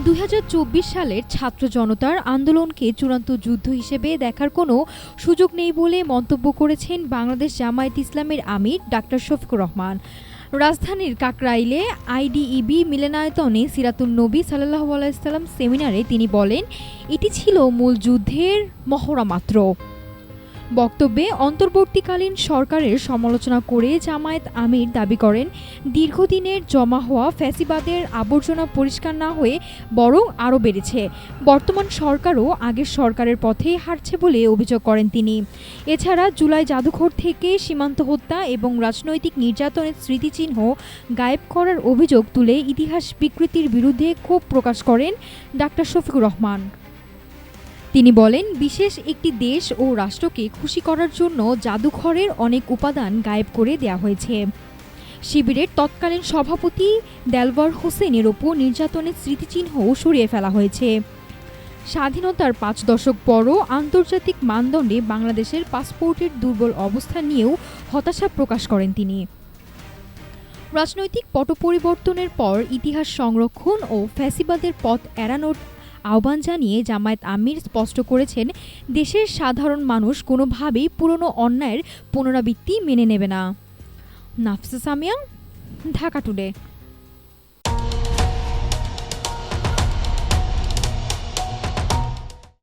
২০২৪ সালের ছাত্র জনতার আন্দোলনকে চূড়ান্ত যুদ্ধ হিসেবে দেখার কোনো সুযোগ নেই বলে মন্তব্য করেছেন বাংলাদেশ জামায়াতে ইসলামীর আমির ডাক্তার শফিকুর রহমান। রাজধানীর কাকরাইলে আইডিইবি মিলনায়তনে সিরাতুন নবী সাল্লাল্লাহু আলাইহি ওয়াসাল্লাম সেমিনারে তিনি বলেন, এটি ছিল মূল যুদ্ধের মহড়া মাত্র। বক্তব্যে অন্তর্বর্তীকালীন সরকারের সমালোচনা করে জামায়াত আমির দাবি করেন, দীর্ঘদিনের জমা হওয়া ফ্যাসিবাদের আবর্জনা পরিষ্কার না হয়ে বরং আরও বেড়েছে। বর্তমান সরকারও আগের সরকারের পথেই হাঁটছে বলে অভিযোগ করেন তিনি। এছাড়া জুলাই জাদুঘর থেকে সীমান্ত হত্যা এবং রাজনৈতিক নির্যাতনের স্মৃতিচিহ্ন গায়েব করার অভিযোগ তুলে ইতিহাস বিকৃতির বিরুদ্ধে ক্ষোভ প্রকাশ করেন ডাক্তার শফিকুর রহমান। তিনি বলেন, বিশেষ একটি দেশ ও রাষ্ট্রকে খুশি করার জন্য জাদুঘরের অনেক উপাদান গায়েব করে দেয়া হয়েছে। শিবিরের তৎকালীন সভাপতি দেলওয়ার হোসেনের ওপর নির্যাতনের স্মৃতিচিহ্নও সরিয়ে ফেলা হয়েছে। স্বাধীনতার ৫ দশক পরও আন্তর্জাতিক মানদণ্ডে বাংলাদেশের পাসপোর্টের দুর্বল অবস্থা নিয়েও হতাশা প্রকাশ করেন তিনি। রাজনৈতিক পট পরিবর্তনের পর ইতিহাস সংরক্ষণ ও ফ্যাসিবাদের পথ এড়ানোর আহ্বান জানিয়ে জামায়াত আমির স্পষ্ট করেছেন, দেশের সাধারণ মানুষ কোনোভাবেই পুরনো অন্যায়ের পুনরাবৃত্তি মেনে নেবে না। নাফিসা সামিয়া, ঢাকা টুডে।